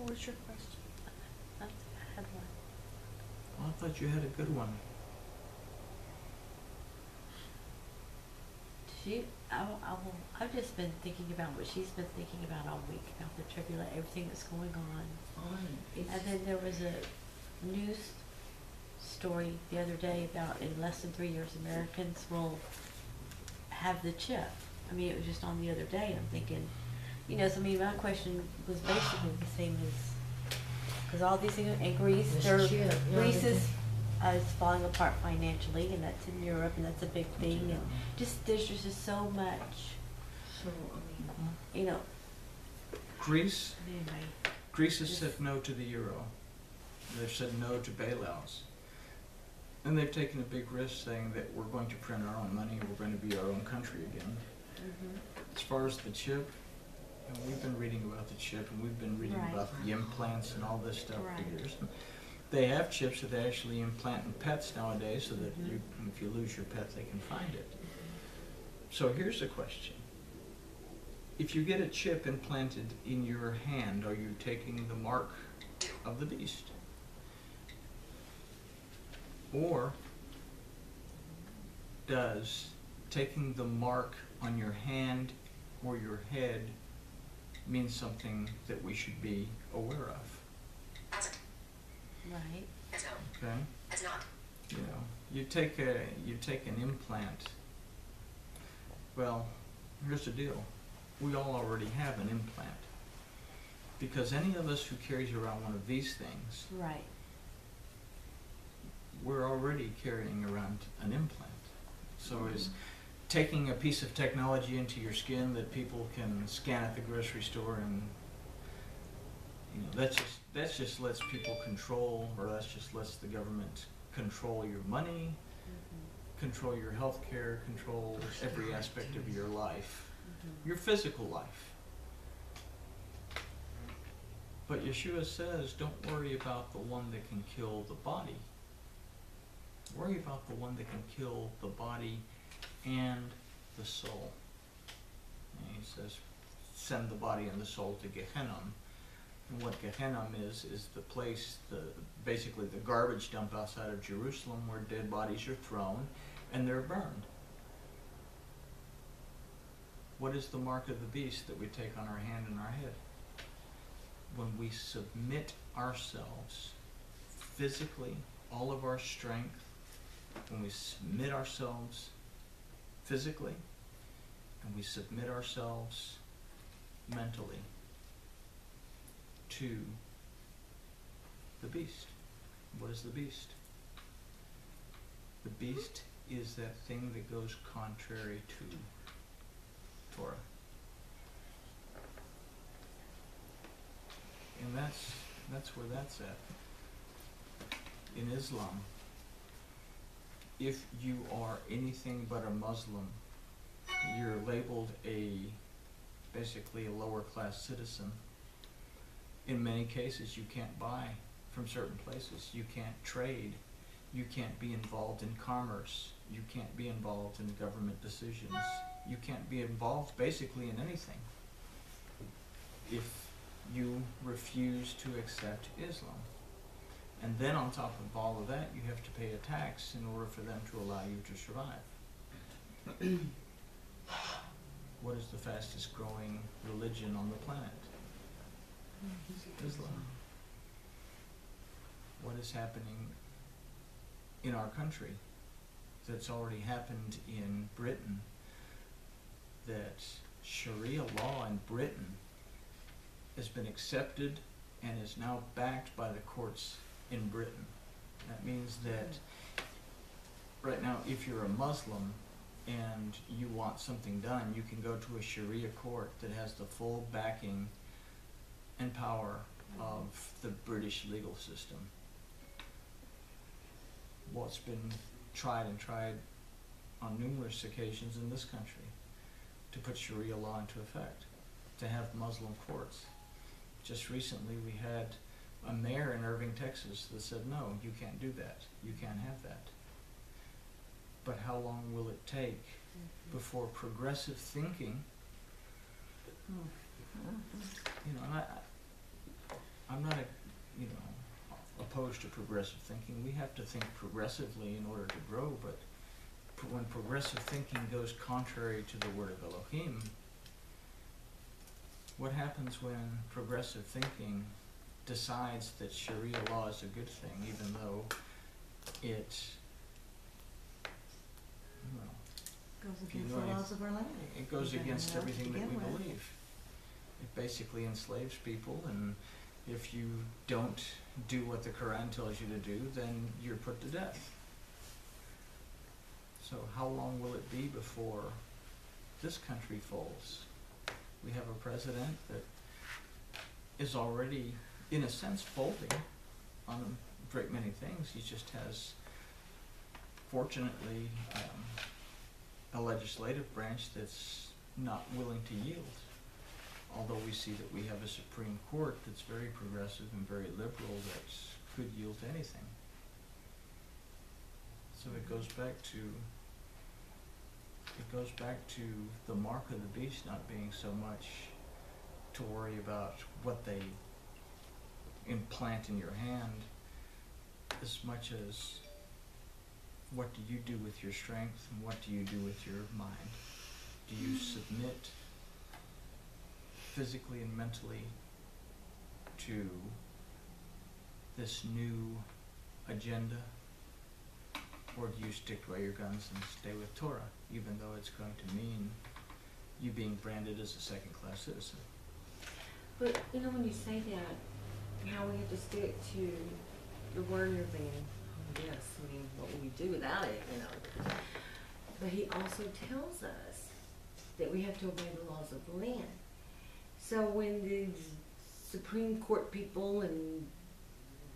What was your question? I had one. Well, I thought you had a good one. I've just been thinking about what she's been thinking about all week, about the tribulation, everything that's going on. And then there was a news story the other day about in less than 3 years Americans will have the chip. I mean, it was just on the other day, and I'm thinking, you know, so I mean, my question was basically the same as, because all these things, and Greece, Greece is falling apart financially, and that's in Europe, and that's a big thing, and just there's just so much. So, I mean, You know. Greece Anyway. Greece has said no to the euro. They've said no to bailouts. And they've taken a big risk saying that we're going to print our own money and we're going to be our own country again. As far as the chip, and we've been reading about the chip, and we've been reading about the implants and all this stuff for years. They have chips that they actually implant in pets nowadays so that you, if you lose your pet, they can find it. So here's the question. If you get a chip implanted in your hand, are you taking the mark of the beast? Or does taking the mark on your hand or your head mean something that we should be aware of? Right. Okay? You know, you take an implant. Well, here's the deal. We all already have an implant. Because any of us who carries around one of these things, right, we're already carrying around an implant. So is taking a piece of technology into your skin that people can scan at the grocery store, and you know, that just lets people control, or that just lets the government control your money, control your health care, control every aspect of your life, your physical life. But Yeshua says, don't worry about the one that can kill the body. Worry about the one that can kill the body and the soul. And he says, send the body and the soul to Gehenna. And what Gehenna is the place, basically the garbage dump outside of Jerusalem where dead bodies are thrown and they're burned. What is the mark of the beast that we take on our hand and our head? When we submit ourselves physically, all of our strength, when we submit ourselves physically, and we submit ourselves mentally to the beast. What is the beast? The beast is that thing that goes contrary to Torah. And that's where that's at. In Islam, if you are anything but a Muslim, you're labeled basically a lower class citizen. In many cases, you can't buy from certain places. You can't trade. You can't be involved in commerce. You can't be involved in government decisions. You can't be involved basically in anything if you refuse to accept Islam. And then on top of all of that, you have to pay a tax in order for them to allow you to survive. What is the fastest growing religion on the planet? Islam. What is happening in our country that's already happened in Britain? That Sharia law in Britain has been accepted and is now backed by the courts in Britain. That means that right now, if you're a Muslim and you want something done, you can go to a Sharia court that has the full backing and power of the British legal system. What's been tried and tried on numerous occasions in this country to put Sharia law into effect, to have Muslim courts. Just recently we had a mayor in Irving, Texas that said, no, you can't do that. You can't have that. But how long will it take before progressive thinking, you know, and I'm not, opposed to progressive thinking. We have to think progressively in order to grow, but when progressive thinking goes contrary to the word of Elohim, what happens when progressive thinking decides that Sharia law is a good thing, even though it, Goes you against know, the laws of our land. it goes Even against though to everything that we begin with. believe. It basically enslaves people, and if you don't do what the Quran tells you to do, then you're put to death. So how long will it be before this country folds? We have a president that is already, in a sense, folding on a great many things. He just has, fortunately, a legislative branch that's not willing to yield. Although we see that we have a Supreme Court that's very progressive and very liberal that could yield to anything. So it goes back to the mark of the beast not being so much to worry about what they implant in your hand as much as what do you do with your strength and what do you do with your mind? Do you submit physically and mentally to this new agenda, or do you stick by your guns and stay with Torah, even though it's going to mean you being branded as a second-class citizen? But, when you say that, how we have to stick to the word you're saying, yes, what would we do without it, But he also tells us that we have to obey the laws of the land. So when the Supreme Court people and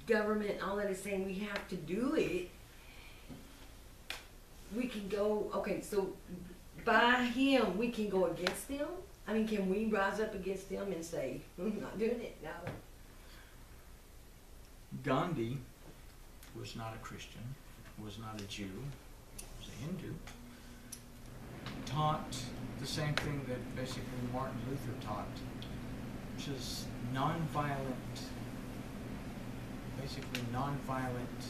government, all that is saying we have to do it, we can go, okay, so by him, we can go against them? I mean, can we rise up against them and say, not doing it? No. Gandhi was not a Christian, was not a Jew, was a Hindu, taught the same thing that basically Martin Luther taught, which is basically nonviolent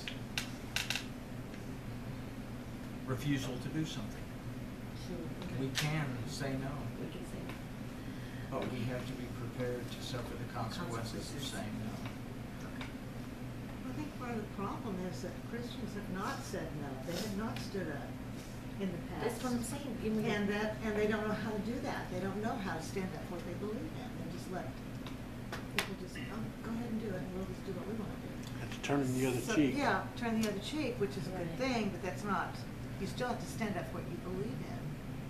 refusal to do something. Sure. We can say no, We can say but we have to be prepared to suffer the consequences of saying no. I think part of the problem is that Christians have not said no. They have not stood up in the past. That's what I'm saying. And they don't know how to do that. They don't know how to stand up for what they believe in. They just let people just, go ahead and do it, and we'll just do what we want to do. It's turning the other So, cheek. yeah, turn the other cheek, which is a good Right. thing, but that's not, you still have to stand up for what you believe in.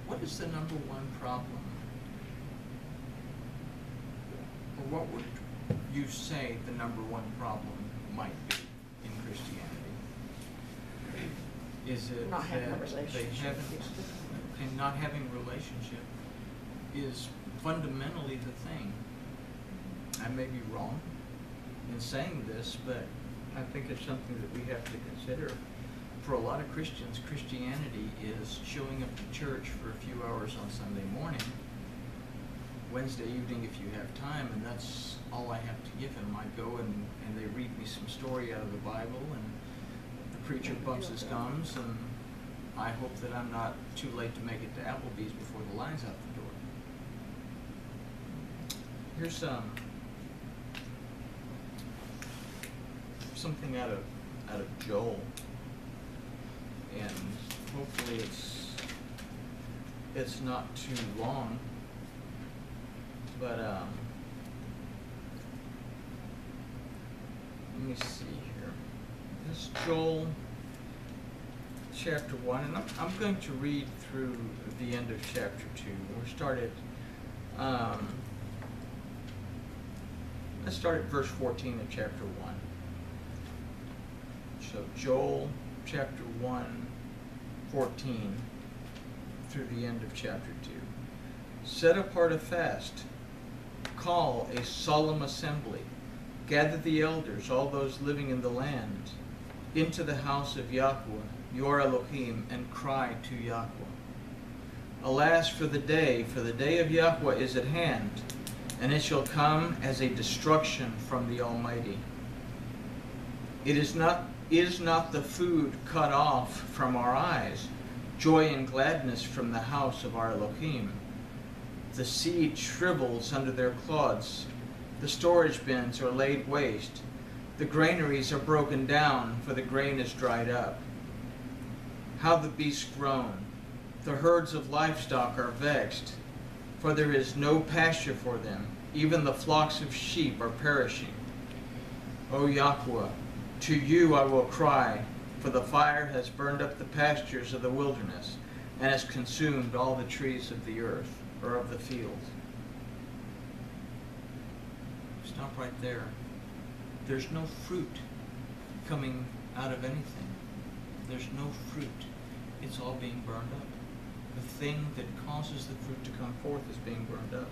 What is the number one problem? Or what would you say the number one problem might be in Christianity? Is it Not having a that they relationship. haven't, and not having a relationship is fundamentally the thing. I may be wrong in saying this, but I think it's something that we have to consider. For a lot of Christians, Christianity is showing up to church for a few hours on Sunday morning, Wednesday evening if you have time, and that's all I have to give them. I go and they read me some story out of the Bible, and the preacher bumps his gums, and I hope that I'm not too late to make it to Applebee's before the line's out the door. Here's something out of Joel, and hopefully it's not too long, but let me see here. This is Joel chapter 1, and I'm going to read through the end of chapter 2. We'll start at let's start at verse 14 of chapter 1. So Joel chapter 1, 14 through the end of chapter 2. Set apart a fast, call a solemn assembly, gather the elders, all those living in the land, into the house of Yahweh, your Elohim, and cry to Yahweh. Alas for the day of Yahweh is at hand. and it shall come as a destruction from the Almighty. Is not the food cut off from our eyes, joy and gladness from the house of our Elohim? The seed shrivels under their clods, the storage bins are laid waste, the granaries are broken down, for the grain is dried up. How the beasts groan, the herds of livestock are vexed, for there is no pasture for them, even the flocks of sheep are perishing. O Yahweh, to you I will cry, for the fire has burned up the pastures of the wilderness, and has consumed all the trees of the earth, or of the field. Stop right there. There's no fruit coming out of anything. There's no fruit. It's all being burned up. The thing that causes the fruit to come forth is being burned up.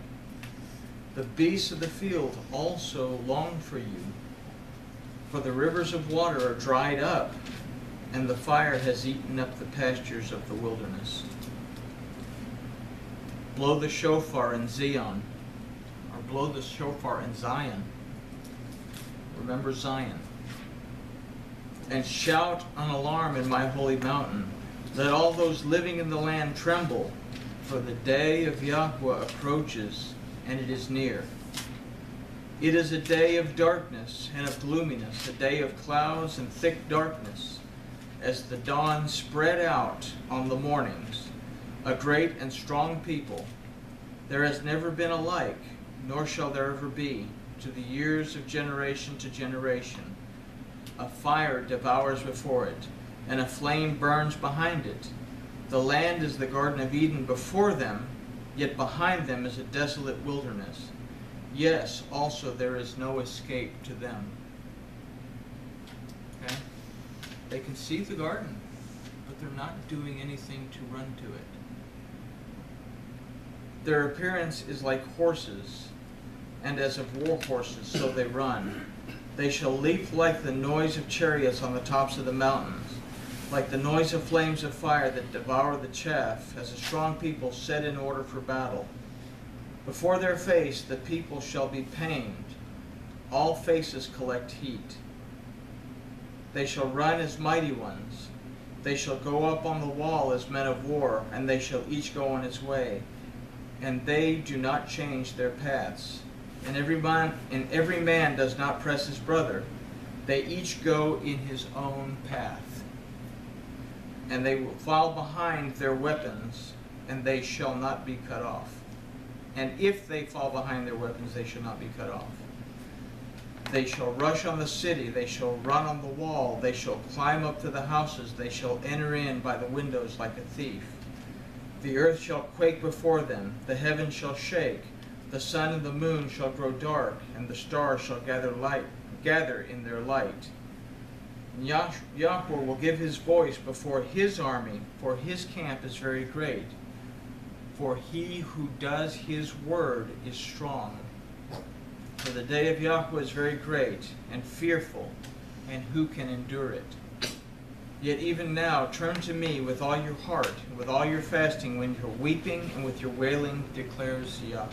The beasts of the field also long for you, for the rivers of water are dried up, and the fire has eaten up the pastures of the wilderness. Blow the shofar in Zion, or blow the shofar in Zion. Remember Zion. And shout an alarm in my holy mountain. Let all those living in the land tremble, for the day of Yahweh approaches, and it is near. It is a day of darkness and of gloominess, a day of clouds and thick darkness, as the dawn spread out on the mornings, a great and strong people. There has never been a like, nor shall there ever be, to the years of generation to generation. A fire devours before it, and a flame burns behind it. The land is the Garden of Eden before them, yet behind them is a desolate wilderness. Yes, also there is no escape to them. Okay? They can see the garden, but they're not doing anything to run to it. Their appearance is like horses, and as of war horses, so they run. They shall leap like the noise of chariots on the tops of the mountains, like the noise of flames of fire that devour the chaff, as a strong people set in order for battle. Before their face the people shall be pained. All faces collect heat. They shall run as mighty ones. They shall go up on the wall as men of war, and they shall each go on his way. And they do not change their paths. And every man does not press his brother. They each go in his own path. And they will fall behind their weapons, and they shall not be cut off. And if they fall behind their weapons, they shall not be cut off. They shall rush on the city, they shall run on the wall, they shall climb up to the houses, they shall enter in by the windows like a thief. The earth shall quake before them, the heavens shall shake, the sun and the moon shall grow dark, and the stars shall gather in their light. And Yahweh will give his voice before his army, for his camp is very great. For he who does his word is strong. For the day of Yahweh is very great and fearful, and who can endure it? Yet even now turn to me with all your heart, and with all your fasting, when you're weeping and with your wailing, declares Yahweh.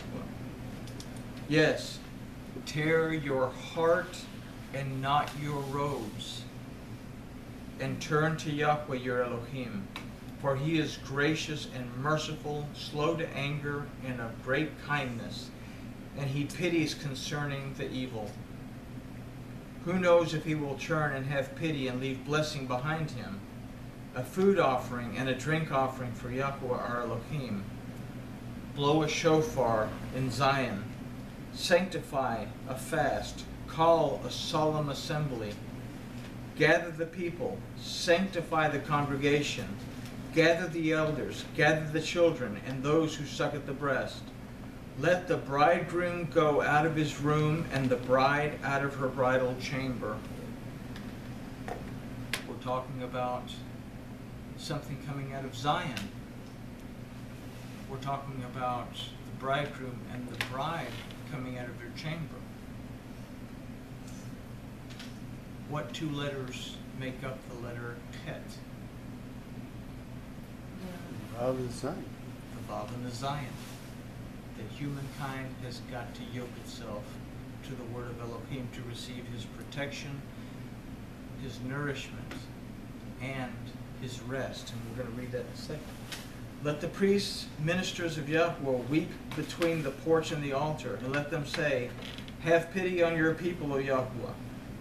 Yes, tear your heart and not your robes, and turn to Yahweh your Elohim. For he is gracious and merciful, slow to anger, and of great kindness, and he pities concerning the evil. Who knows if he will turn and have pity and leave blessing behind him? A food offering and a drink offering for Yahweh our Elohim. Blow a shofar in Zion. Sanctify a fast. Call a solemn assembly. Gather the people. Sanctify the congregation. Gather the elders, gather the children, and those who suck at the breast. Let the bridegroom go out of his room, and the bride out of her bridal chamber. We're talking about something coming out of Zion. We're talking about the bridegroom and the bride coming out of their chamber. What two letters make up the letter Tet? Vav and Zion. The Vav and the Zion. that humankind has got to yoke itself to the word of Elohim to receive his protection, his nourishment, and his rest. And we're going to read that in a second. Let the priests, ministers of Yahweh, weep between the porch and the altar, and let them say, have pity on your people, O Yahweh.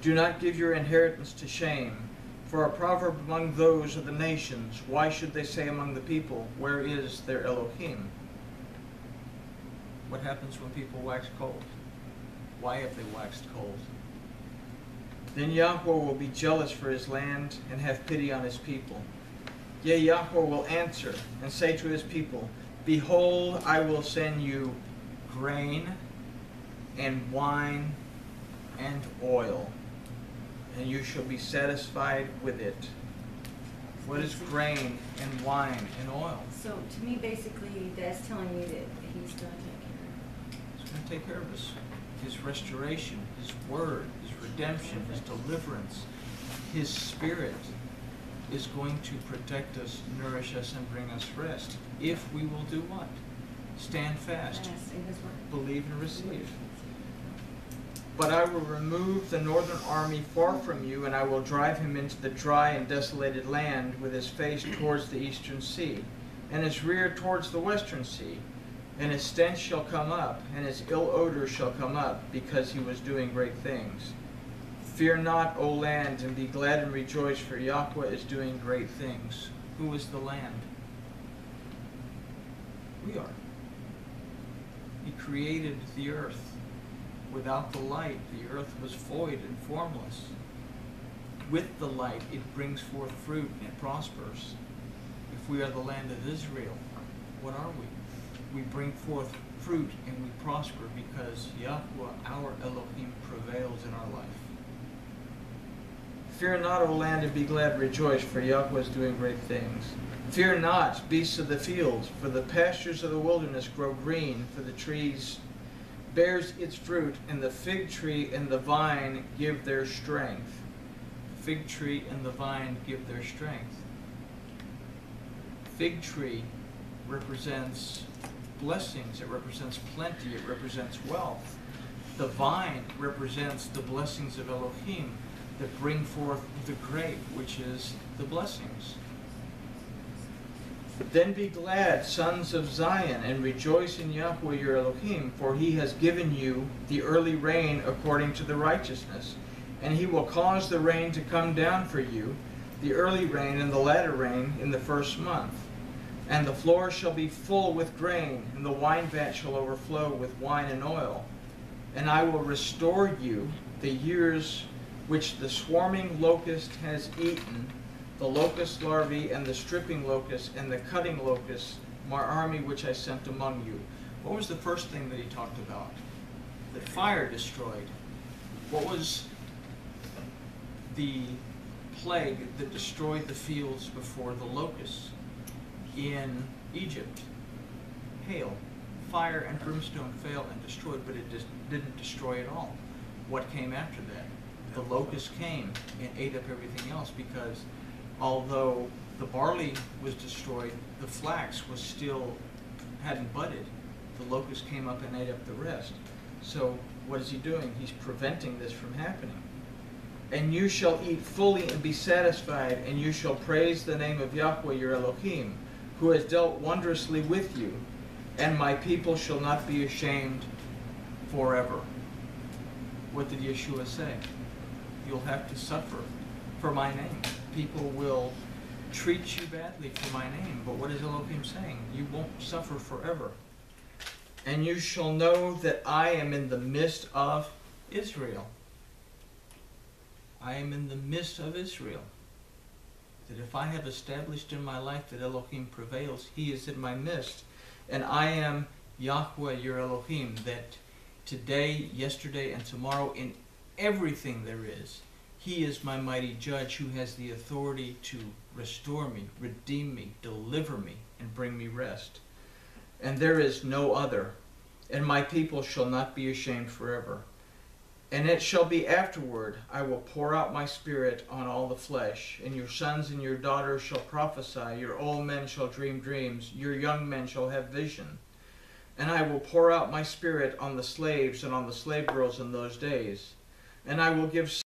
Do not give your inheritance to shame. For a proverb among those of the nations, why should they say among the people, where is their Elohim? What happens when people wax cold? Why have they waxed cold? Then Yahweh will be jealous for his land and have pity on his people. Yea, Yahweh will answer and say to his people, behold, I will send you grain and wine and oil, and you shall be satisfied with it. What is grain and wine and oil? So to me, basically, that's telling you that he's going to take care of it. He's going to take care of his restoration, his word, his redemption, his deliverance. His spirit is going to protect us, nourish us, and bring us rest. If we will do what? Stand fast, In his word. believe and receive. But I will remove the northern army far from you, and I will drive him into the dry and desolated land, with his face towards the eastern sea, and his rear towards the western sea. And his stench shall come up, and his ill odor shall come up, because he was doing great things. Fear not, O land, and be glad and rejoice, for Yahweh is doing great things. Who is the land? We are. He created the earth. Without the light, the earth was void and formless. With the light, it brings forth fruit and it prospers. If we are the land of Israel, what are we? We bring forth fruit and we prosper because Yahweh, our Elohim, prevails in our life. Fear not, O land, and be glad, rejoice, for Yahweh is doing great things. Fear not, beasts of the field, for the pastures of the wilderness grow green, for the trees bears its fruit, and the fig tree and the vine give their strength. Fig tree and the vine give their strength. Fig tree represents blessings, it represents plenty, it represents wealth. The vine represents the blessings of Elohim that bring forth the grape, which is the blessings. Then be glad, sons of Zion, and rejoice in Yahweh your Elohim, for he has given you the early rain according to the righteousness. And he will cause the rain to come down for you, the early rain and the latter rain in the first month. And the floor shall be full with grain, and the wine vat shall overflow with wine and oil. And I will restore you the years which the swarming locust has eaten, the locust larvae and the stripping locust and the cutting locust, my army which I sent among you. What was the first thing that he talked about? That fire destroyed. What was the plague that destroyed the fields before the locusts in Egypt? Hail. Fire and brimstone fell and destroyed, but it just didn't destroy it all. What came after that? The locust came and ate up everything else, because although the barley was destroyed, the flax was still hadn't budded. The locust came up and ate up the rest. So what is he doing? He's preventing this from happening. And you shall eat fully and be satisfied, and you shall praise the name of Yahweh your Elohim, who has dealt wondrously with you, and my people shall not be ashamed forever. What did Yeshua say? You'll have to suffer for my name. People will treat you badly for my name, but what is Elohim saying? You won't suffer forever. And you shall know that I am in the midst of Israel. I am in the midst of Israel. That if I have established in my life that Elohim prevails, he is in my midst. And I am Yahweh your Elohim, that today, yesterday, and tomorrow, in everything there is, he is my mighty judge who has the authority to restore me, redeem me, deliver me, and bring me rest. And there is no other, and my people shall not be ashamed forever. And it shall be afterward, I will pour out my spirit on all the flesh, and your sons and your daughters shall prophesy, your old men shall dream dreams, your young men shall have vision. And I will pour out my spirit on the slaves and on the slave girls in those days. And I will give